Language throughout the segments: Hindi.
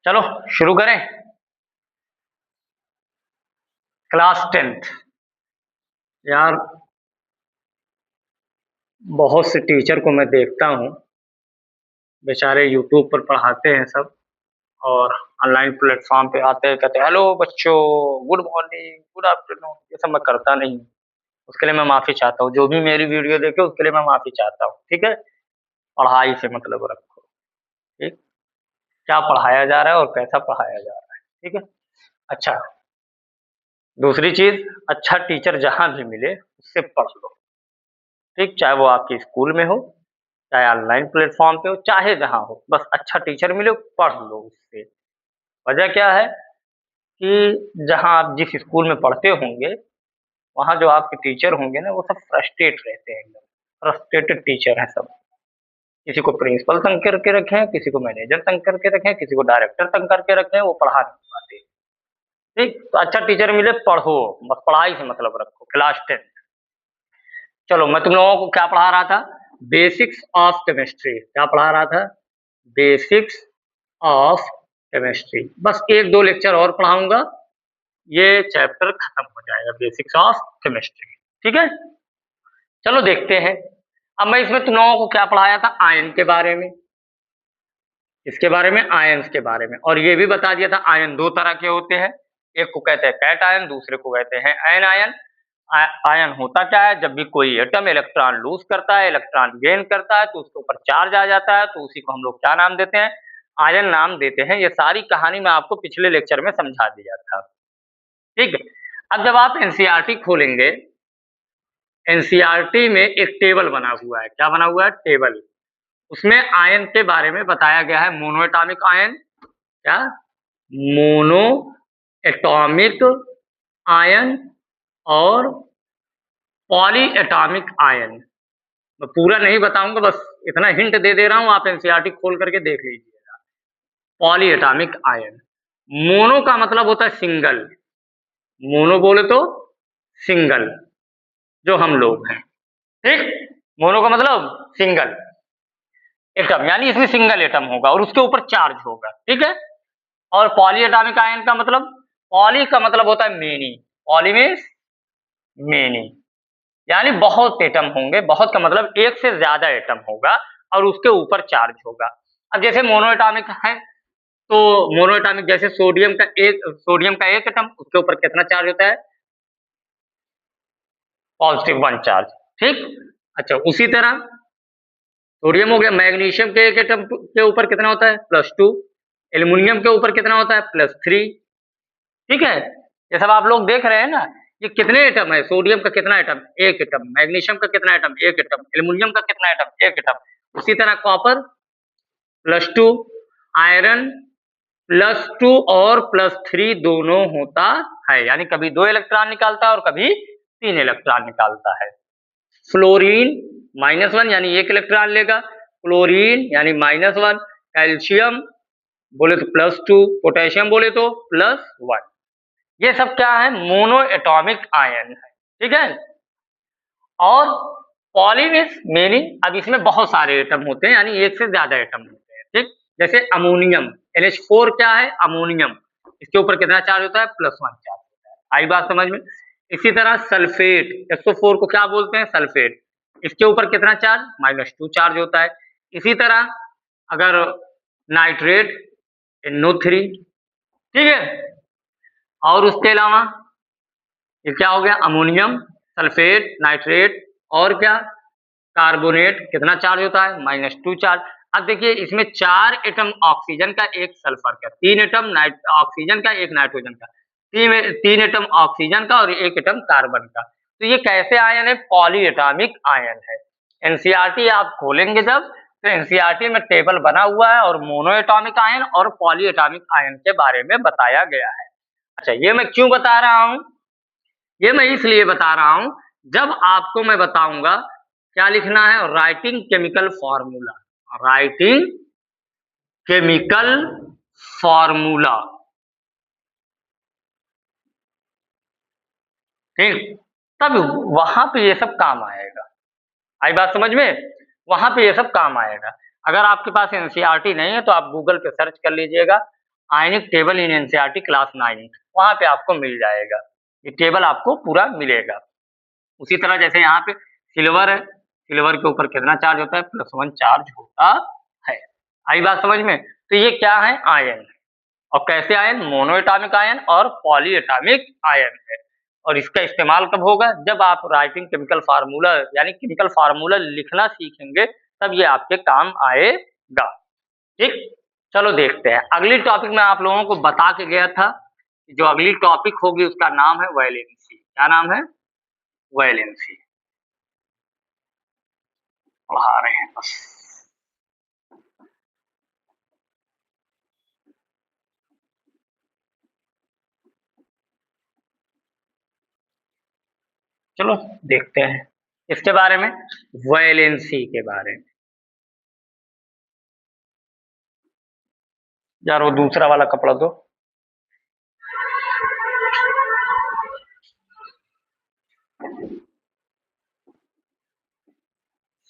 चलो शुरू करें। Class 10th। यार बहुत से टीचर को मैं देखता हूँ, बेचारे यूट्यूब पर पढ़ाते हैं सब, और ऑनलाइन प्लेटफॉर्म पे आते हैं, कहते हैं हेलो बच्चों, गुड मॉर्निंग, गुड आफ्टरनून। ये सब मैं करता नहीं हूँ, उसके लिए मैं माफी चाहता हूँ। जो भी मेरी वीडियो देखे उसके लिए मैं माफी चाहता हूँ, ठीक है। पढ़ाई से मतलब रखो, ठीक। क्या पढ़ाया जा रहा है और कैसा पढ़ाया जा रहा है, ठीक है। अच्छा, दूसरी चीज, अच्छा टीचर जहां भी मिले उससे पढ़ लो, ठीक। चाहे वो आपके स्कूल में हो, चाहे ऑनलाइन प्लेटफॉर्म पे हो, चाहे जहां हो, बस अच्छा टीचर मिले पढ़ लो उससे। वजह क्या है कि जहां आप जिस स्कूल में पढ़ते होंगे वहां जो आपके टीचर होंगे ना, वो सब फ्रस्ट्रेट रहते हैं, एकदम फ्रस्ट्रेटेड टीचर हैं सब। किसी को प्रिंसिपल तंग करके रखे हैं, किसी को मैनेजर तंग करके रखे हैं, किसी को डायरेक्टर तंग करके रखे हैं, वो पढ़ा नहीं पाते, ठीक। तो अच्छा टीचर मिले पढ़ो, बस पढ़ाई से मतलब रखो। क्लास 10। चलो मैं तुम लोगों को क्या पढ़ा रहा था, बेसिक्स ऑफ केमिस्ट्री। क्या पढ़ा रहा था, बेसिक्स ऑफ केमिस्ट्री। बस एक दो लेक्चर और पढ़ाऊंगा, ये चैप्टर खत्म हो जाएगा, बेसिक्स ऑफ केमिस्ट्री, ठीक है। चलो देखते हैं। अब मैं इसमें तुम लोगों को क्या पढ़ाया था, आयन के बारे में, इसके बारे में, आयन्स के बारे में, और ये भी बता दिया था आयन दो तरह के होते हैं। एक को कहते हैं कैट आयन, दूसरे को कहते हैं एन आयन। आयन होता क्या है, जब भी कोई एटम इलेक्ट्रॉन लूज करता है, इलेक्ट्रॉन गेन करता है, तो उसके ऊपर चार्ज आ जाता है, तो उसी को हम लोग क्या नाम देते हैं, आयन नाम देते हैं। ये सारी कहानी मैं आपको पिछले लेक्चर में समझा दिया था, ठीक है। अब जब आप एनसीईआरटी खोलेंगे, एनसीईआरटी में एक टेबल बना हुआ है। क्या बना हुआ है, टेबल। उसमें आयन के बारे में बताया गया है, मोनो एटॉमिक आयन। क्या, मोनो एटॉमिक आयन और पॉली एटॉमिक आयन। मैं पूरा नहीं बताऊंगा, बस इतना हिंट दे दे रहा हूं, आप एनसीईआरटी खोल करके देख लीजिएगा। पॉली एटॉमिक आयन, मोनो का मतलब होता है सिंगल, मोनो बोले तो सिंगल, जो हम लोग हैं, ठीक। मोनो का मतलब सिंगल एटम, यानी इसमें सिंगल एटम होगा और उसके ऊपर चार्ज होगा, ठीक है। और पॉली एटॉमिक आयन का मतलब, पॉली का मतलब होता है मेनी, पॉली मीन्स मेनी, यानी बहुत एटम होंगे। बहुत का मतलब एक से ज्यादा एटम होगा और उसके ऊपर चार्ज होगा। अब जैसे मोनो एटॉमिक है, तो मोनो एटॉमिक जैसे सोडियम का एक एटम, उसके ऊपर कितना चार्ज होता है, पॉजिटिव 1 चार्ज, ठीक। अच्छा, उसी तरह सोडियम हो गया, मैग्नीशियम के एक एटम के ऊपर कितना होता है, +2। एल्यूमिनियम के ऊपर कितना होता है, +3, ठीक है। ये सब आप लोग देख रहे हैं ना, ये कितने एटम है, सोडियम का कितना एटम, एक एटम। मैग्नीशियम का कितना एटम, एक एटम। एल्यूमिनियम का कितना एटम, एक एटम। उसी तरह कॉपर +2, आयरन +2 और +3 दोनों होता है, यानी कभी 2 इलेक्ट्रॉन निकालता है और कभी 3 इलेक्ट्रॉन निकालता है। फ्लोरीन -1 यानी 1 इलेक्ट्रॉन लेगा, क्लोरीन यानी -1, कैल्शियम बोले तो +2, पोटेशियम बोले तो +1। ये सब क्या है, मोनो एटॉमिक आयन है, ठीक है। और पॉली मीन्स मेनी, अब इसमें बहुत सारे एटम होते हैं, यानी एक से ज्यादा एटम होते हैं, ठीक। जैसे अमोनियम, NH4 क्या है, अमोनियम, इसके ऊपर कितना चार्ज होता है, +1 चार्ज होता है। आई बात समझ में। इसी तरह सल्फेट, SO4 को क्या बोलते हैं, सल्फेट, इसके ऊपर कितना चार्ज, -2 चार्ज होता है। इसी तरह अगर नाइट्रेट, NO3, ठीक है। और उसके अलावा ये क्या हो गया, अमोनियम, सल्फेट, नाइट्रेट, और क्या, कार्बोनेट, कितना चार्ज होता है, -2 चार्ज। अब देखिए इसमें 4 एटम ऑक्सीजन का, एक सल्फर का, 3 एटम ऑक्सीजन का, एक नाइट्रोजन का, 3 एटम ऑक्सीजन का और 1 एटम कार्बन का। तो ये कैसे आयन है, पॉली एटॉमिक आयन है। एनसीईआरटी आप खोलेंगे जब, तो एनसीईआरटी में टेबल बना हुआ है और मोनो एटॉमिक आयन और पॉली एटॉमिक आयन के बारे में बताया गया है। अच्छा, ये मैं क्यों बता रहा हूं, ये मैं इसलिए बता रहा हूं, जब आपको मैं बताऊंगा क्या लिखना है, writing chemical formula, writing chemical formula, ठीक। तब वहां पे ये सब काम आएगा। आई बात समझ में, वहां पे ये सब काम आएगा। अगर आपके पास एनसीईआरटी नहीं है तो आप गूगल पे सर्च कर लीजिएगा, आयनिक टेबल इन एनसीईआरटी क्लास 9, वहां पे आपको मिल जाएगा, ये टेबल आपको पूरा मिलेगा। उसी तरह जैसे यहाँ पे सिल्वर है, सिल्वर के ऊपर कितना चार्ज होता है, +1 चार्ज होता है। आई बात समझ में? तो ये क्या है, आयन है। और कैसे आयन, मोनो एटॉमिक आयन और पॉली एटॉमिक आयन है। और इसका इस्तेमाल कब होगा, जब आप राइटिंग केमिकल फार्मूला यानी केमिकल फार्मूला लिखना सीखेंगे, तब ये आपके काम आएगा। ठीक, चलो देखते हैं अगली टॉपिक में। आप लोगों को बता के गया था, जो अगली टॉपिक होगी उसका नाम है वैलेंसी। क्या नाम है, वैलेंसी। पढ़ा रहे हैं बस। चलो देखते हैं इसके बारे में, वैलेंसी के बारे में। यार वो दूसरा वाला कपड़ा दो।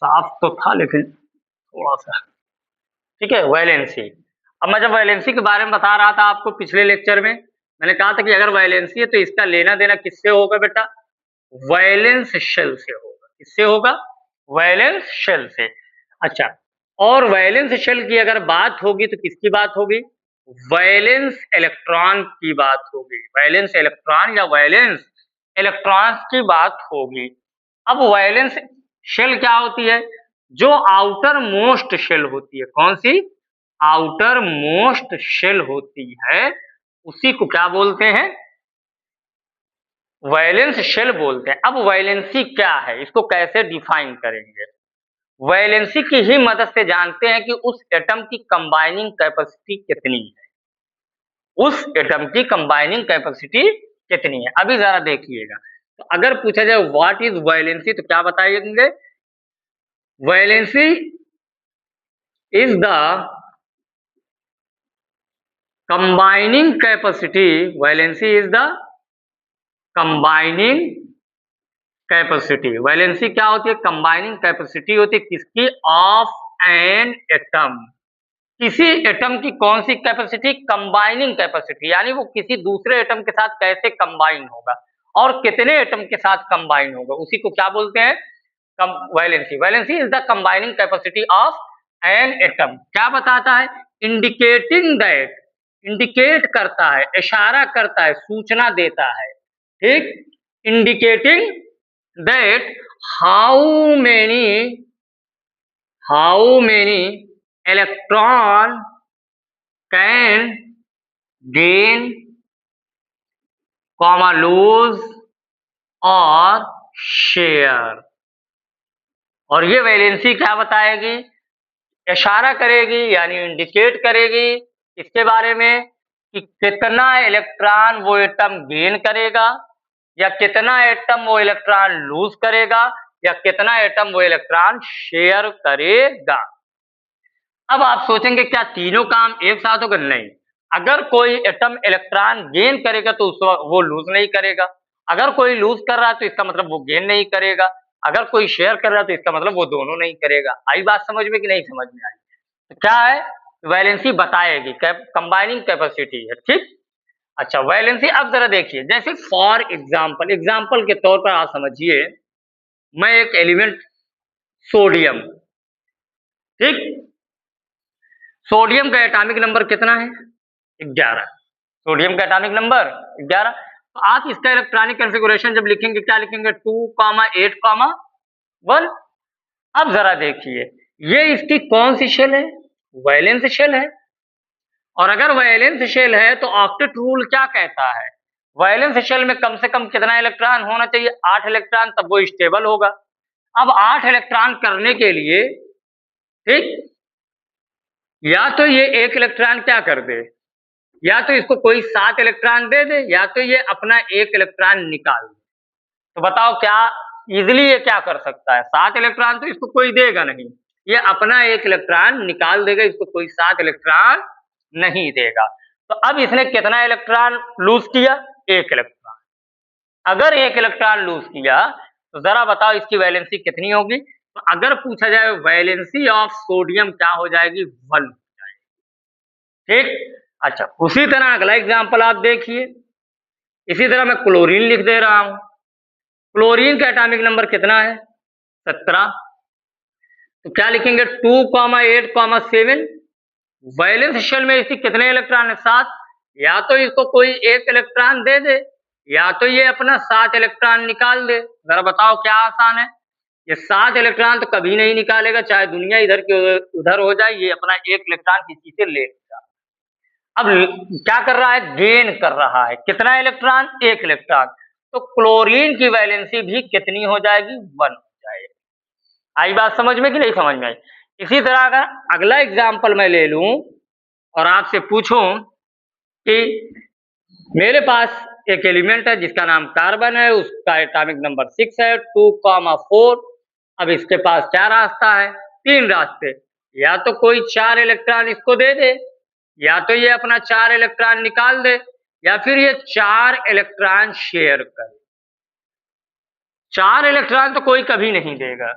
साफ तो था लेकिन थोड़ा सा। ठीक है, वैलेंसी। अब मैं जब वैलेंसी के बारे में बता रहा था आपको पिछले लेक्चर में, मैंने कहा था कि अगर वैलेंसी है तो इसका लेना देना किससे होगा बेटा, वैलेंस शेल से होगा। किससे होगा, वैलेंस शेल से। अच्छा, और वैलेंस शेल की अगर बात होगी तो किसकी बात होगी, वैलेंस इलेक्ट्रॉन की बात होगी। वैलेंस इलेक्ट्रॉन या वैलेंस इलेक्ट्रॉन्स की बात होगी। अब वैलेंस शेल क्या होती है, जो आउटर मोस्ट शेल होती है। कौन सी, आउटर मोस्ट शेल होती है, उसी को क्या बोलते हैं, वैलेंस शेल बोलते हैं। अब वैलेंसी क्या है, इसको कैसे डिफाइन करेंगे। वैलेंसी की ही मदद से जानते हैं कि उस एटम की कंबाइनिंग कैपेसिटी कितनी है, उस एटम की कंबाइनिंग कैपेसिटी कितनी है। अभी जरा देखिएगा, तो अगर पूछा जाए व्हाट इज वैलेंसी तो क्या बताएंगे, valency is the combining capacity, valency is the combining capacity. Valency क्या होती है, कंबाइनिंग कैपेसिटी होती है किसकी, ऑफ एन एटम। किसी एटम की कौन सी कैपेसिटी, कंबाइनिंग कैपेसिटी, यानी वो किसी दूसरे एटम के साथ कैसे कंबाइन होगा और कितने एटम के साथ कंबाइन होगा, उसी को क्या बोलते हैं, valency. Valency is the combining capacity of an atom. क्या बताता है, इंडिकेटिंग दैट, इंडिकेट करता है, इशारा करता है, सूचना देता है। ठीक, indicating that how many electron can gain comma lose और शेयर। और ये वैलेंसी क्या बताएगी, इशारा करेगी यानी इंडिकेट करेगी इसके बारे में कि कितना इलेक्ट्रॉन वो एटम गेन करेगा, या कितना एटम वो इलेक्ट्रॉन लूज करेगा, या कितना एटम वो इलेक्ट्रॉन शेयर करेगा। अब आप सोचेंगे क्या तीनों काम एक साथ होगा, नहीं। अगर कोई एटम इलेक्ट्रॉन गेन करेगा तो वो लूज नहीं करेगा, अगर कोई लूज कर रहा है तो इसका मतलब वो गेन नहीं करेगा, अगर कोई शेयर कर रहा है तो इसका मतलब वो दोनों नहीं करेगा। आई बात समझ में कि नहीं समझ में आई, तो क्या है, वैलेंसी बताएगी, कंबाइनिंग कैपेसिटी है। ठीक, अच्छा वैलेंसी। अब जरा देखिए, जैसे फॉर एग्जाम्पल, एग्जाम्पल के तौर पर आप समझिए, मैं एक एलिमेंट सोडियम, ठीक, सोडियम का एटॉमिक नंबर कितना है, 11। सोडियम का एटॉमिक नंबर 11। तो आप इसका इलेक्ट्रॉनिक कॉन्फ़िगरेशन जब लिखेंगे क्या लिखेंगे, 2,8,1। अब जरा देखिए, ये इसकी कौन सी शेल है, वैलेंस शेल है। और अगर वैलेंस शेल है तो ऑक्टेट रूल क्या कहता है, वैलेंस शेल में कम से कम कितना इलेक्ट्रॉन होना चाहिए, 8 इलेक्ट्रॉन, तब वो स्टेबल होगा। अब 8 इलेक्ट्रॉन करने के लिए, ठीक, या तो ये एक इलेक्ट्रॉन क्या कर दे, या तो इसको कोई 7 इलेक्ट्रॉन दे दे, या तो ये अपना एक इलेक्ट्रॉन निकाल दे। तो बताओ क्या इजिली ये क्या कर सकता है, 7 इलेक्ट्रॉन तो इसको कोई देगा नहीं, ये अपना एक इलेक्ट्रॉन निकाल देगा, इसको कोई 7 इलेक्ट्रॉन नहीं देगा। तो अब इसने कितना इलेक्ट्रॉन लूज किया, एक इलेक्ट्रॉन। अगर एक इलेक्ट्रॉन लूज किया तो जरा बताओ इसकी वैलेंसी कितनी होगी। तो अगर पूछा जाए वैलेंसी ऑफ सोडियम क्या हो जाएगी, 1 हो जाएगी। ठीक, अच्छा, उसी तरह अगला एग्जाम्पल आप देखिए, इसी तरह मैं क्लोरीन लिख दे रहा हूं। क्लोरीन का एटॉमिक नंबर कितना है? 17। तो क्या लिखेंगे? 2,8,7। वैलेंस शेल में इसकी कितने इलेक्ट्रॉन है? 7। या तो इसको कोई एक इलेक्ट्रॉन दे दे, या तो ये अपना 7 इलेक्ट्रॉन निकाल दे। जरा बताओ क्या आसान है? ये 7 इलेक्ट्रॉन तो कभी नहीं निकालेगा, चाहे दुनिया इधर की उधर हो जाए, ये अपना एक इलेक्ट्रॉन किसी से लेगा। अब क्या कर रहा है? गेन कर रहा है। कितना इलेक्ट्रॉन? एक इलेक्ट्रॉन। तो क्लोरीन की वैलेंसी भी कितनी हो जाएगी? 1 हो जाएगी। आई बात समझ में कि नहीं समझ में आई? इसी तरह अगर अगला एग्जाम्पल मैं ले लूं और आपसे पूछूं कि मेरे पास एक एलिमेंट है जिसका नाम कार्बन है, उसका एटॉमिक नंबर 6 है, 2,4। अब इसके पास क्या रास्ता है? 3 रास्ते। या तो कोई 4 इलेक्ट्रॉन इसको दे दे, या तो ये अपना 4 इलेक्ट्रॉन निकाल दे, या फिर ये 4 इलेक्ट्रॉन शेयर करे। 4 इलेक्ट्रॉन तो कोई कभी नहीं देगा,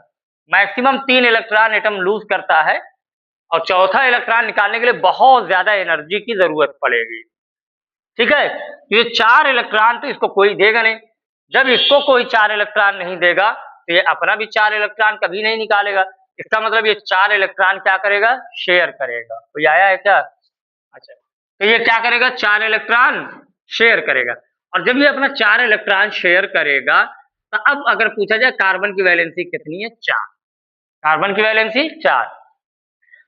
मैक्सिमम 3 इलेक्ट्रॉन एटम लूज करता है, और चौथा इलेक्ट्रॉन निकालने के लिए बहुत ज्यादा एनर्जी की जरूरत पड़ेगी। ठीक है, ये 4 इलेक्ट्रॉन तो इसको कोई देगा नहीं। जब इसको कोई 4 इलेक्ट्रॉन नहीं देगा तो ये अपना भी 4 इलेक्ट्रॉन कभी नहीं निकालेगा। इसका मतलब ये 4 इलेक्ट्रॉन क्या करेगा? शेयर करेगा। कोई आया है क्या? अच्छा, तो ये क्या करेगा? 4 इलेक्ट्रॉन शेयर करेगा। और जब ये अपना 4 इलेक्ट्रॉन शेयर करेगा, तो अब अगर पूछा जाए कार्बन की वैलेंसी कितनी है? 4। कार्बन की वैलेंसी 4।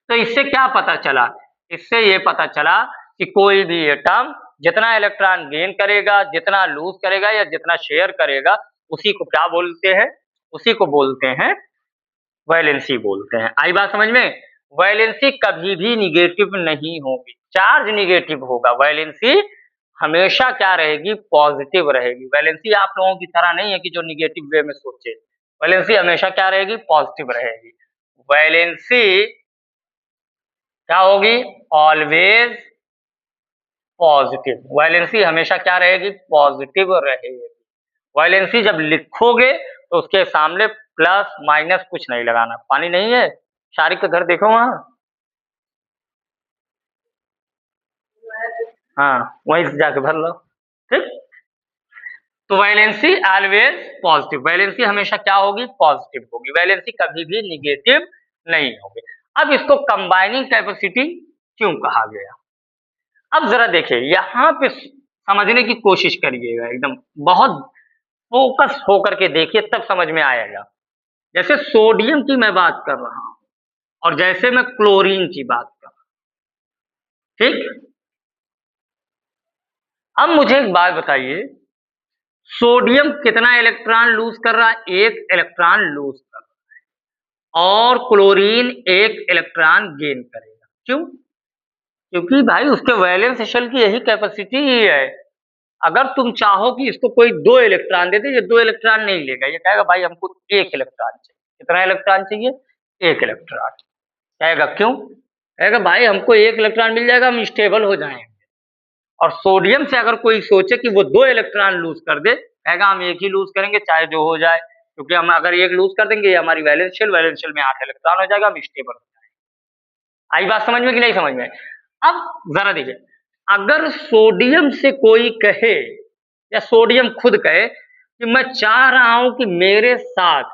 तो इससे क्या पता चला? इससे ये पता चला कि कोई भी एटम जितना इलेक्ट्रॉन गेन करेगा, जितना लूज करेगा या जितना शेयर करेगा, उसी को क्या बोलते हैं? उसी को बोलते हैं वैलेंसी बोलते हैं। आई बात समझ में? वैलेंसी कभी भी निगेटिव नहीं होगी, चार्ज निगेटिव होगा। वैलेंसी हमेशा क्या रहेगी? पॉजिटिव रहेगी। वैलेंसी आप लोगों की तरह नहीं है कि जो निगेटिव वे में सोचे। वैलेंसी हमेशा क्या रहेगी? पॉजिटिव रहेगी। वैलेंसी क्या होगी? Always positive. वैलेंसी हमेशा क्या रहेगी? पॉजिटिव रहेगी। वैलेंसी जब लिखोगे तो उसके सामने प्लस माइनस कुछ नहीं लगाना। पानी नहीं है? शारिक का घर देखो वहां, हाँ वहीं से जाके भर लो। ठीक, तो वैलेंसी ऑलवेज पॉजिटिव। वैलेंसी हमेशा क्या होगी? पॉजिटिव होगी। वैलेंसी कभी भी निगेटिव नहीं होगी। अब इसको कंबाइनिंग कैपेसिटी क्यों कहा गया? अब जरा देखिए, यहां पे समझने की कोशिश करिएगा, एकदम बहुत फोकस होकर के देखिए, तब समझ में आएगा। जैसे सोडियम की मैं बात कर रहा हूं, और जैसे मैं क्लोरीन की बात कर रहा हूं। ठीक, अब मुझे एक बात बताइए, सोडियम कितना इलेक्ट्रॉन लूज कर रहा है? एक इलेक्ट्रॉन लूज कर रहा है। और क्लोरीन एक इलेक्ट्रॉन गेन करेगा। क्यों? क्योंकि भाई उसके वैलेंस शेल की यही कैपेसिटी ही है। अगर तुम चाहो कि इसको कोई 2 इलेक्ट्रॉन दे दे, ये 2 इलेक्ट्रॉन नहीं लेगा, ये कहेगा भाई हमको 1 इलेक्ट्रॉन चाहिए। कितना इलेक्ट्रॉन चाहिए? 1 इलेक्ट्रॉन। कहेगा क्यों? कहेगा भाई हमको 1 इलेक्ट्रॉन मिल जाएगा, हम स्टेबल हो जाएंगे। और सोडियम से अगर कोई सोचे कि वो 2 इलेक्ट्रॉन लूज कर दे, कहेगा हम 1 ही लूज करेंगे चाहे जो हो जाए, क्योंकि हम अगर 1 लूज कर देंगे, ये हमारी वैलेंस शेल में 8 इलेक्ट्रॉन हो जाएगा, हम स्टेबल हो जाएंगे। आई बात समझ में कि नहीं समझ में? अब जरा देखिए, अगर सोडियम से कोई कहे, या सोडियम खुद कहे कि मैं चाह रहा हूं कि मेरे साथ,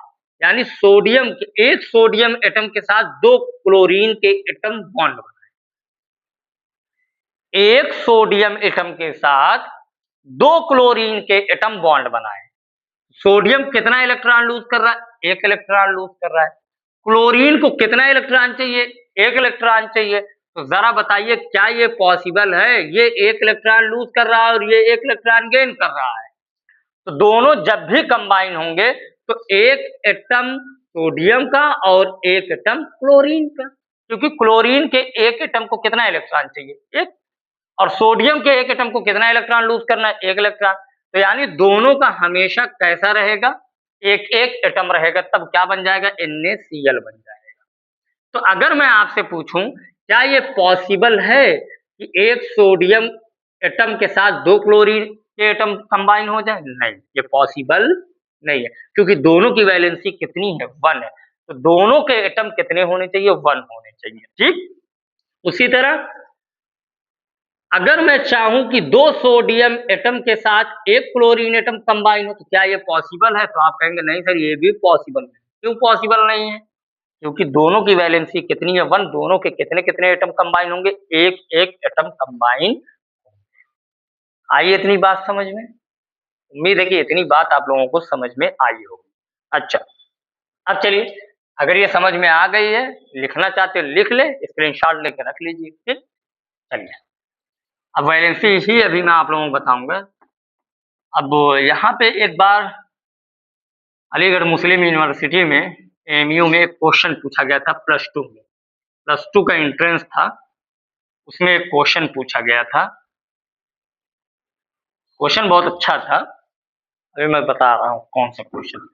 यानी सोडियम के एक सोडियम एटम के साथ 2 क्लोरीन के एटम बॉन्ड बनाए। एक सोडियम एटम के साथ 2 क्लोरीन के एटम बॉन्ड बनाए। सोडियम कितना इलेक्ट्रॉन लूज कर रहा है? 1 इलेक्ट्रॉन लूज कर रहा है। क्लोरीन को कितना इलेक्ट्रॉन चाहिए? 1 इलेक्ट्रॉन चाहिए। तो जरा बताइए, क्या ये पॉसिबल है? ये 1 इलेक्ट्रॉन लूज कर रहा है और ये 1 इलेक्ट्रॉन गेन कर रहा है। तो दोनों जब भी कंबाइन होंगे तो एक एटम सोडियम का और एक एटम क्लोरीन का, क्योंकि क्लोरीन के एक एटम को कितना इलेक्ट्रॉन चाहिए? 1। और सोडियम के एक एटम को कितना इलेक्ट्रॉन लूज करना है? 1 इलेक्ट्रॉन। तो यानी दोनों का हमेशा कैसा रहेगा? एक एक एटम रहेगा, तब क्या बन जाएगा? NaCl बन जाएगा। तो अगर मैं आपसे पूछूं, क्या ये पॉसिबल है कि एक सोडियम एटम के साथ 2 क्लोरीन के एटम कंबाइन हो जाए? नहीं, ये पॉसिबल नहीं है, क्योंकि दोनों की वैलेंसी कितनी है? 1 है। तो दोनों के एटम कितने होने चाहिए? 1 होने चाहिए। ठीक, उसी तरह अगर मैं चाहूं कि 2 सोडियम एटम के साथ एक क्लोरीन एटम कंबाइन हो तो क्या ये पॉसिबल है? तो आप कहेंगे नहीं सर, ये भी पॉसिबल नहीं। क्यों पॉसिबल नहीं है? क्योंकि दोनों की वैलेंसी कितनी है? 1। दोनों के कितने कितने एटम कंबाइन होंगे? एक एक एटम कंबाइन। आई इतनी बात समझ में? उम्मीद है कि इतनी बात आप लोगों को समझ में आई होगी। अच्छा, अब चलिए, अगर ये समझ में आ गई है, लिखना चाहते हो लिख ले, स्क्रीनशॉट लेके रख लीजिए। ठीक, चलिए, अब वैलेंसी ही अभी मैं आप लोगों को बताऊंगा। अब यहाँ पे एक बार अलीगढ़ मुस्लिम यूनिवर्सिटी में एमयू में एक क्वेश्चन पूछा गया था +2 में। +2 का एंट्रेंस था, उसमें एक क्वेश्चन पूछा गया था। क्वेश्चन बहुत अच्छा था। अभी मैं बता रहा हूँ कौन सा क्वेश्चन।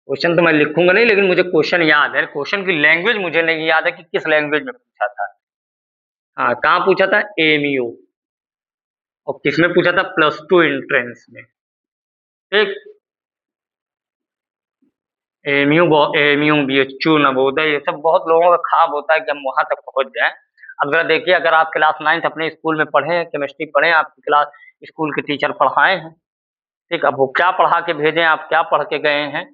क्वेश्चन तो मैं लिखूंगा नहीं, लेकिन मुझे क्वेश्चन याद है। क्वेश्चन की लैंग्वेज मुझे नहीं याद है कि किस लैंग्वेज में पूछा था। हाँ, कहाँ पूछा था? एमयू। और किसमें पूछा था? +2 एंट्रेंस में। ठीक, एमयू बीएचयू नवोदय, ये सब बहुत लोगों का ख्वाब होता है कि हम वहां तक पहुंच जाएं। अब जरा देखिए, अगर आप क्लास 9 अपने स्कूल में पढ़े हैं, केमिस्ट्री पढ़े, आपकी क्लास स्कूल के टीचर पढ़ाए हैं। ठीक, अब वो क्या पढ़ा के भेजे, आप क्या पढ़ के गए हैं।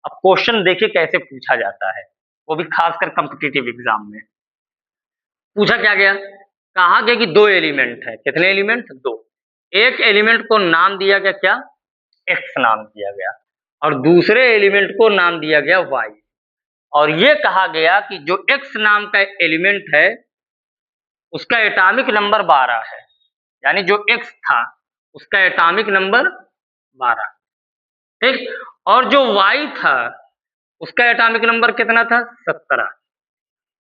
अब क्वेश्चन देखिए कैसे पूछा जाता है, वो भी खासकर कॉम्पिटिटिव एग्जाम में। पूछा क्या गया? कहा गया कि 2 एलिमेंट है। कितने एलिमेंट? 2। एक एलिमेंट को नाम दिया गया क्या? एक्स नाम दिया गया, और दूसरे एलिमेंट को नाम दिया गया वाई। और ये कहा गया कि जो एक्स नाम का एलिमेंट है उसका एटॉमिक नंबर 12 है। यानी जो एक्स था उसका एटॉमिक नंबर 12। ठीक, और जो वाई था उसका एटॉमिक नंबर कितना था? 17।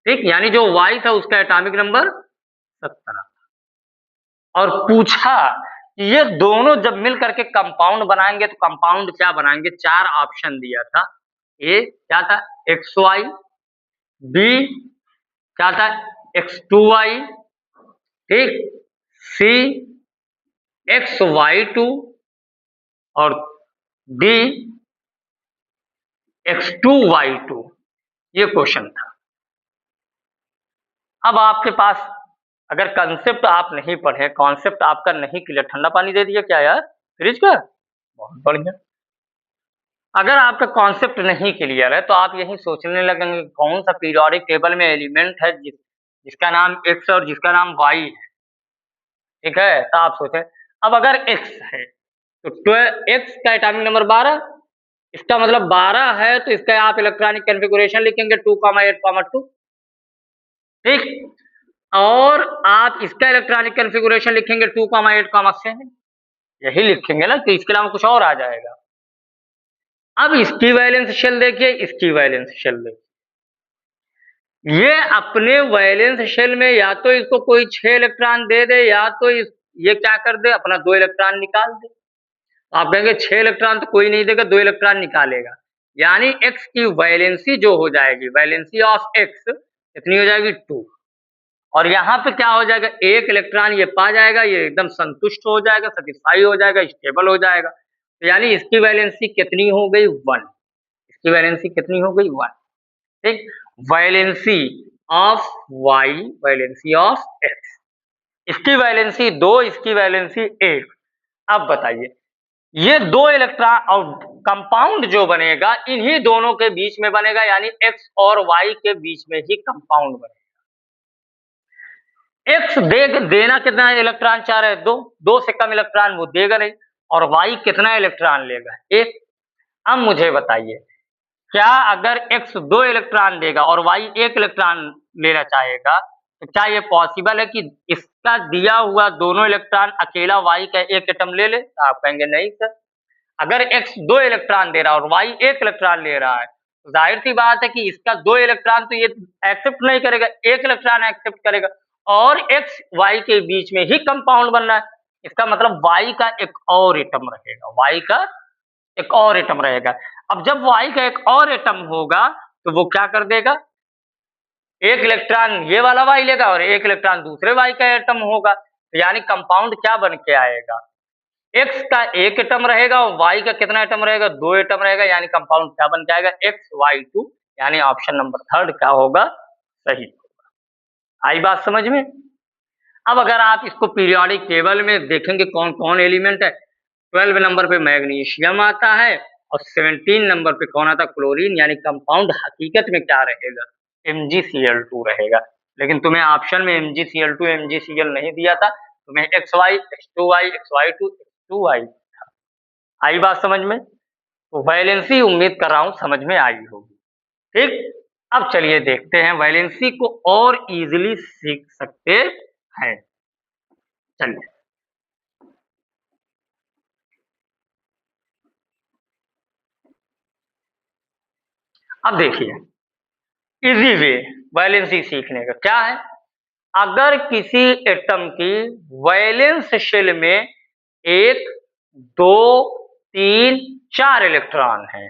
ठीक, यानी जो वाई था उसका एटॉमिक नंबर 17। और पूछा कि ये दोनों जब मिल करके कंपाउंड बनाएंगे तो कंपाउंड क्या बनाएंगे? 4 ऑप्शन दिया था। ए क्या था? X Y. बी क्या था? x2y। ठीक, सी XY2, और डी X2Y2। ये क्वेश्चन था। अब आपके पास अगर कंसेप्ट आप नहीं पढ़े, कॉन्सेप्ट आपका नहीं क्लियर, ठंडा पानी दे दिया क्या यार फ्रिज का? बहुत बढ़िया। अगर आपका कॉन्सेप्ट नहीं क्लियर है तो आप यही सोचने लगेंगे कौन सा पीरियोडिक टेबल में एलिमेंट है जिसका नाम x और जिसका नाम y है। ठीक है, तो आप सोचें, अब अगर x है तो x का एटॉमिक नंबर 12, इसका मतलब 12 है, तो इसका आप इलेक्ट्रॉनिक कॉन्फ़िगरेशन लिखेंगे 2,8,2। ठीक, और आप इसका इलेक्ट्रॉनिक कॉन्फ़िगरेशन लिखेंगे 2,8,7। यही लिखेंगे ना, तो इसके अलावा कुछ और आ जाएगा। अब इसकी वैलेंस शेल देखिए, इसकी वैलेंस शेल देखिए। ये अपने वैलेंस शेल में या तो इसको कोई 6 इलेक्ट्रॉन दे दे, या तो ये क्या कर दे, अपना 2 इलेक्ट्रॉन निकाल दे। आप कहेंगे 6 इलेक्ट्रॉन तो कोई नहीं देगा, 2 इलेक्ट्रॉन निकालेगा। यानी x की वैलेंसी जो हो जाएगी, वैलेंसी ऑफ x कितनी हो जाएगी? 2। और यहाँ पे क्या हो जाएगा? 1 इलेक्ट्रॉन ये पा जाएगा, ये एकदम संतुष्ट हो जाएगा, सेटिस्फाई हो जाएगा, स्टेबल हो जाएगा। तो यानी इसकी वैलेंसी कितनी हो गई? 1। इसकी वैलेंसी कितनी हो गई? 1। ठीक, valency of y, valency of x। इसकी वैलेंसी 2, इसकी वैलेंसी 1। अब बताइए, ये 2 इलेक्ट्रॉन और कंपाउंड जो बनेगा इन्हीं दोनों के बीच में बनेगा, यानी x और y के बीच में ही कंपाउंड बनेगा। x देना कितना है? इलेक्ट्रॉन 4 है, 2 से कम इलेक्ट्रॉन वो देगा नहीं। और y कितना इलेक्ट्रॉन लेगा? 1। अब मुझे बताइए, क्या अगर x 2 इलेक्ट्रॉन देगा और y 1 इलेक्ट्रॉन लेना चाहेगा, तो क्या ये पॉसिबल है कि इसका दिया हुआ दोनों इलेक्ट्रॉन अकेला y का 1 एटम ले ले? तो आप कहेंगे नहीं सर, अगर x 2 इलेक्ट्रॉन दे रहा है और y 1 इलेक्ट्रॉन ले रहा है, तो जाहिर सी बात है कि इसका 2 इलेक्ट्रॉन तो ये एक्सेप्ट नहीं करेगा, 1 इलेक्ट्रॉन एक्सेप्ट करेगा। और x y के बीच में ही कंपाउंड बन रहा है, इसका मतलब y का एक और एटम रहेगा, y का एक और एटम रहेगा। अब जब y का एक और एटम होगा तो वो क्या कर देगा? 1 इलेक्ट्रॉन ये वाला y लेगा और 1 इलेक्ट्रॉन दूसरे y का एटम होगा। तो यानी कंपाउंड क्या बन के आएगा? x का 1 एटम रहेगा और y का कितना एटम रहेगा? 2 एटम रहेगा। यानी कंपाउंड क्या बन के आएगा? XY2। यानी ऑप्शन नंबर 3 क्या होगा? सही होगा। आई बात समझ में? अब अगर आप इसको पीरियोडिक टेबल में देखेंगे कौन कौन एलिमेंट है, 12 नंबर पे मैग्नीशियम आता है और 17 नंबर पे कौन आता है, क्लोरीन। यानी कंपाउंड हकीकत में क्या रहेगा, MgCl2 रहेगा। लेकिन तुम्हें ऑप्शन में MgCl2 MgCl नहीं दिया था, तुम्हें XY H2Y XY2 H2Y था। आई बात समझ में? तो वैलेंसी उम्मीद कर रहा हूं समझ में आई होगी। ठीक, अब चलिए देखते हैं वैलेंसी को और इजीली सीख सकते हैं। चलिए, अब देखिए इजी वे वैलेंसी सीखने का क्या है। अगर किसी एटम की वैलेंस शेल में 1 2 3 4 इलेक्ट्रॉन है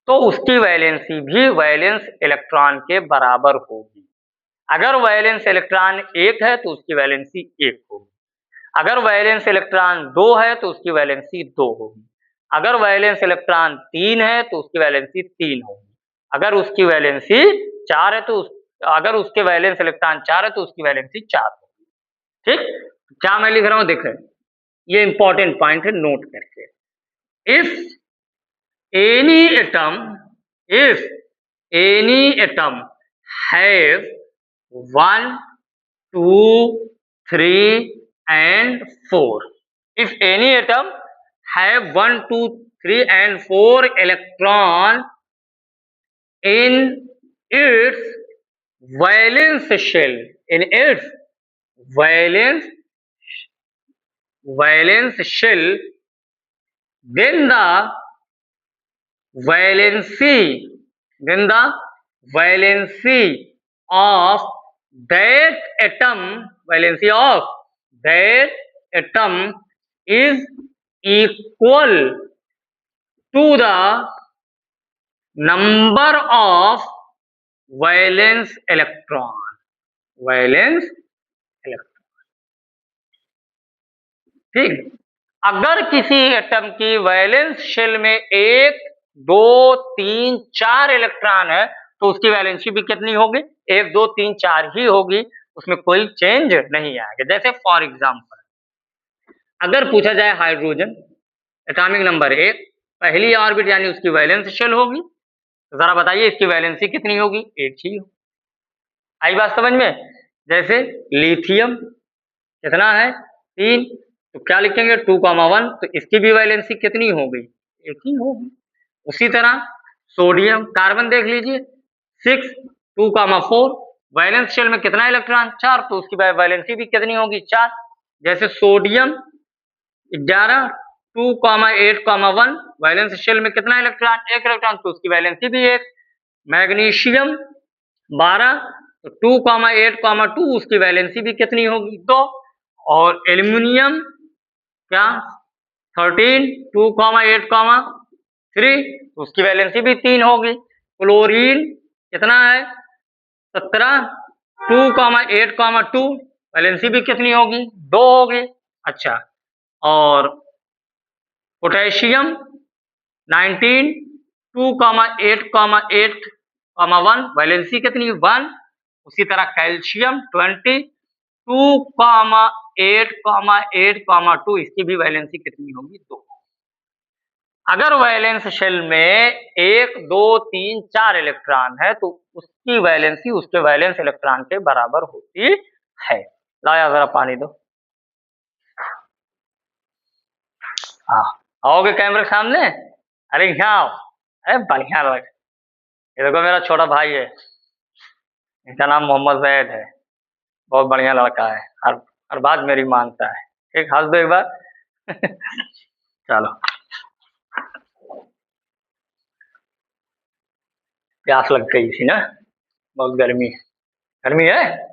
तो उसकी वैलेंसी भी वैलेंस इलेक्ट्रॉन के बराबर होगी। अगर वैलेंस इलेक्ट्रॉन 1 है तो उसकी वैलेंसी 1 होगी। अगर वैलेंस इलेक्ट्रॉन 2 है तो उसकी वैलेंसी 2 होगी। अगर वैलेंस इलेक्ट्रॉन 3 है तो उसकी वैलेंसी 3 होगी। अगर उसकी वैलेंसी 4 है तो अगर उसके वैलेंस इलेक्ट्रॉन 4 है तो उसकी वैलेंसी 4 होगी। ठीक, क्या मैं लिख रहा हूं देखें, ये इंपॉर्टेंट पॉइंट है, नोट करके। If any atom if any atom have 1 2 3 and 4, if any atom have 1 2 3 and 4 electron in its valence shell, in its valence shell, then the valency of that atom is equal to the number of valence electron. ठीक, अगर किसी एटम की वैलेंस शेल में 1 2 3 4 इलेक्ट्रॉन है तो उसकी वैलेंसी भी कितनी होगी, 1 2 3 4 ही होगी, उसमें कोई चेंज नहीं आएगा। जैसे फॉर एग्जांपल अगर पूछा जाए हाइड्रोजन एटॉमिक नंबर 1 पहली ऑर्बिट यानी उसकी वैलेंस शेल होगी, तो जरा बताइए इसकी वैलेंसी कितनी होगी, 1 ही होगी। आई बात समझ में? जैसे लिथियम कितना है, 3, तो क्या लिखेंगे 2,1, तो इसकी भी वैलेंसी कितनी हो गई, 1 ही होगी। उसी तरह सोडियम, कार्बन देख लीजिए 6 2,4, वैलेंस शेल में कितना इलेक्ट्रॉन, 4, तो उसकी वैलेंसी भी कितनी होगी, 4। जैसे सोडियम 11 2,8,1, वैलेंस शेल में कितना इलेक्ट्रॉन, 1 इलेक्ट्रॉन, तो उसकी वैलेंसी भी 1। मैग्नीशियम 12 तो 2,8,2, उसकी वैलेंसी भी कितनी होगी, 2। और एल्यूमिनियम क्या 13 2,8,3, तो उसकी वैलेंसी भी 3 होगी। क्लोरीन कितना है 17 2,8,2, वैलेंसी भी कितनी होगी, 2 होगी। अच्छा, और पोटेशियम 19 2,8,1, वैलेंसी कितनी, 1। उसी तरह कैल्शियम 20 2,8,8,2, इसकी भी वैलेंसी कितनी होगी, 2। अगर वैलेंस शेल में 1 2 3 4 इलेक्ट्रॉन है तो उसकी वैलेंसी उसके वैलेंस इलेक्ट्रॉन के बराबर होती है। लाया जरा पानी दो। हाँ, आओगे कैमरे के सामने, अरे यहाँ आओ, अरे बढ़िया लग। ये देखो मेरा छोटा भाई है, इनका नाम मोहम्मद जैद है, बहुत बढ़िया लड़का है, हर बात मेरी मानता है। ठीक, हंस दो एक बार। चलो, प्यास लग गई थी ना, बहुत गर्मी है।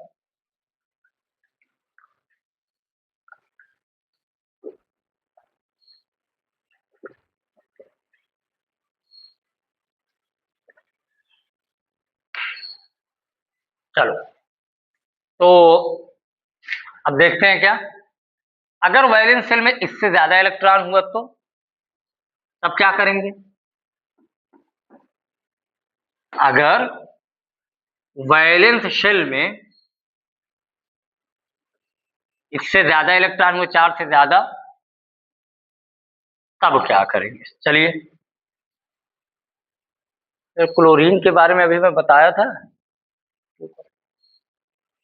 चलो, तो अब देखते हैं क्या, अगर वैलेंस शेल में इससे ज्यादा इलेक्ट्रॉन हुआ तो तब क्या करेंगे। अगर वैलेंस शेल में इससे ज्यादा इलेक्ट्रॉन हो, 4 से ज्यादा, तब क्या करेंगे? चलिए, क्लोरीन के बारे में अभी मैं बताया था,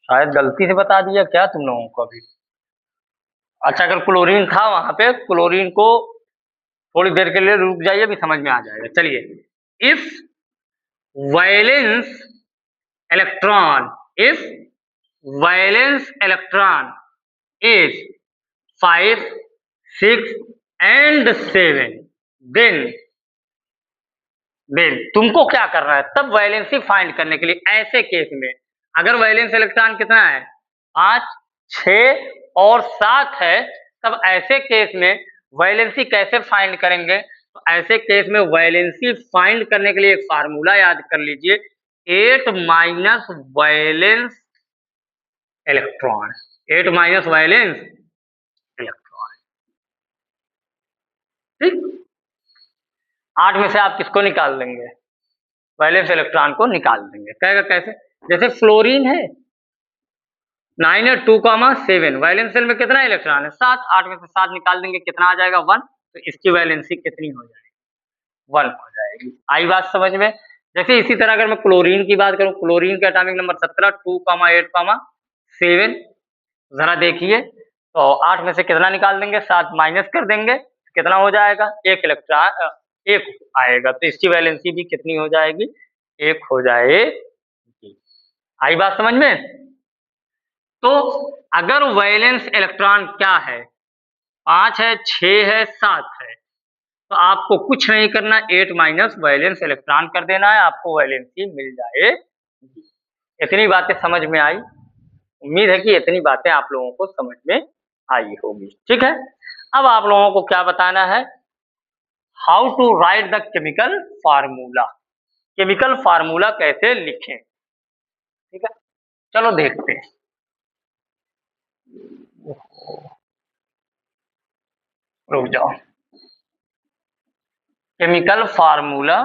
शायद गलती से बता दिया क्या तुम लोगों को अभी? अच्छा, अगर क्लोरीन था वहां पे, क्लोरीन को थोड़ी देर के लिए रुक जाइए, अभी समझ में आ जाएगा। चलिए, if valence electron, if valence electron is 5, 6 and 7, then तुमको क्या करना है तब वैलेंसी फाइंड करने के लिए? ऐसे केस में अगर वैलेंस इलेक्ट्रॉन कितना है, 5, 6 और 7 है, तब ऐसे केस में वैलेंसी कैसे फाइंड करेंगे? तो ऐसे केस में वैलेंसी फाइंड करने के लिए एक फार्मूला याद कर लीजिए, 8 minus valence electron, 8 minus valence electron. ठीक, 8 में से आप किसको निकाल देंगे? वैलेंस इलेक्ट्रॉन को निकाल देंगे। कहेगा कैसे? जैसे फ्लोरीन है, 9 है, 2,7, वैलेंस शेल में कितना इलेक्ट्रॉन है? 7, 8 में से 7 निकाल देंगे, कितना आ जाएगा? 1। तो इसकी वैलेंसी कितनी हो जाएगी? 1 हो जाएगी। आई बात समझ में? जैसे इसी तरह अगर मैं क्लोरीन की बात करूं, क्लोरीन का एटॉमिक नंबर 17, 2,8, 7, जरा देखिए, तो 8 में से कितना निकाल देंगे? 7 माइनस कर देंगे, कितना हो जाएगा? 1 इलेक्ट्रॉन, 1 आएगा, तो इसकी वैलेंसी भी कितनी हो जाएगी? 1 हो जाएगी। आई बात समझ में? तो अगर वैलेंस इलेक्ट्रॉन क्या है, 5 है, 6 है, 7 है, तो आपको कुछ नहीं करना, 8 माइनस वैलेंस इलेक्ट्रॉन कर देना है, आपको वैलेंसी मिल जाएगी। इतनी बातें समझ में आई? उम्मीद है कि इतनी बातें आप लोगों को समझ में आई होगी। ठीक है, अब आप लोगों को क्या बताना है? How to write the chemical formula, chemical formula कैसे लिखें। ठीक है, चलो देखते हैं। रुक जाओ, केमिकल फार्मूला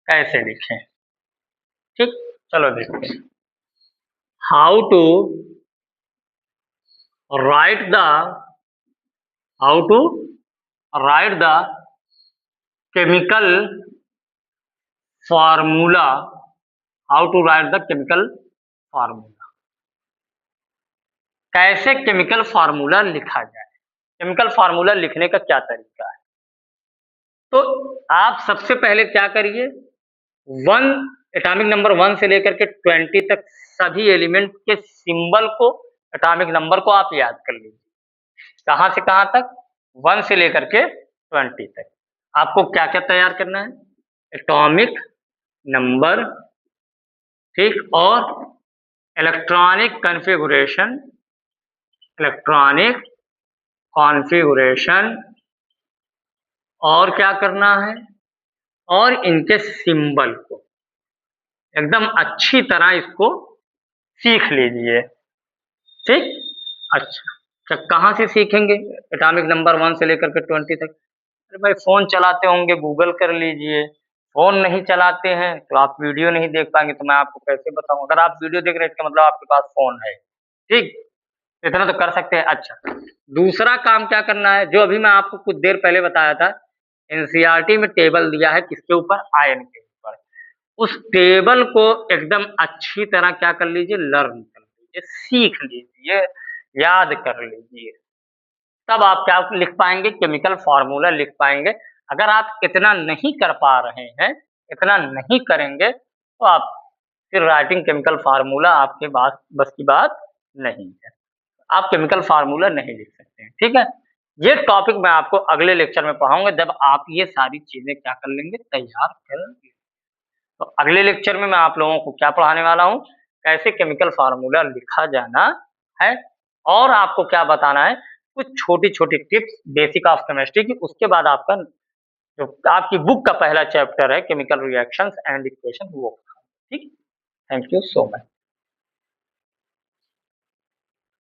कैसे लिखें? ठीक, चलो देखते हैं। How to write the, how to write the chemical formula, how to write the chemical formula, कैसे केमिकल फार्मूला लिखा जाए? केमिकल फार्मूला लिखने का क्या तरीका है? तो आप सबसे पहले क्या करिए, 1 एटॉमिक नंबर 1 से लेकर के 20 तक सभी एलिमेंट के सिंबल को, एटॉमिक नंबर को आप याद कर लीजिए। कहां से कहां तक? 1 से लेकर के 20 तक। आपको क्या क्या तैयार करना है? एटॉमिक नंबर, ठीक, और इलेक्ट्रॉनिक कॉन्फ़िगरेशन, इलेक्ट्रॉनिक कॉन्फ़िगरेशन, और क्या करना है? और इनके सिंबल को एकदम अच्छी तरह इसको सीख लीजिए। ठीक, अच्छा, कहाँ से सीखेंगे एटॉमिक नंबर 1 से लेकर के 20 तक? अरे भाई, फोन चलाते होंगे, गूगल कर लीजिए। फोन नहीं चलाते हैं तो आप वीडियो नहीं देख पाएंगे, तो मैं आपको कैसे बताऊं? अगर आप वीडियो देख रहे हैं इसका मतलब आपके पास फोन है। ठीक, इतना तो कर सकते हैं। अच्छा, दूसरा काम क्या करना है, जो अभी मैं आपको कुछ देर पहले बताया था, एनसीईआरटी में टेबल दिया है किसके ऊपर? आयन के ऊपर। उस टेबल को एकदम अच्छी तरह क्या कर लीजिए? लर्न कर लीजिए, सीख लीजिए, याद कर लीजिए, तब आप क्या लिख पाएंगे? केमिकल फार्मूला लिख पाएंगे। अगर आप इतना नहीं कर पा रहे हैं, इतना नहीं करेंगे, तो आप फिर राइटिंग केमिकल फार्मूला आपके बस की बात नहीं है, आप केमिकल फार्मूला नहीं लिख सकते हैं। ठीक है, ये टॉपिक मैं आपको अगले लेक्चर में पढ़ाऊंगा, जब आप ये सारी चीजें क्या कर लेंगे? तैयार कर लेंगे। तो अगले लेक्चर में मैं आप लोगों को क्या पढ़ाने वाला हूँ? कैसे केमिकल फार्मूला लिखा जाना है, और आपको क्या बताना है? कुछ छोटी छोटी टिप्स बेसिक ऑफ केमिस्ट्री की। उसके बाद आपका जो आपकी बुक का पहला चैप्टर है केमिकल रिएक्शंस एंड इक्वेशन, वो। ठीक, थैंक यू सो मच।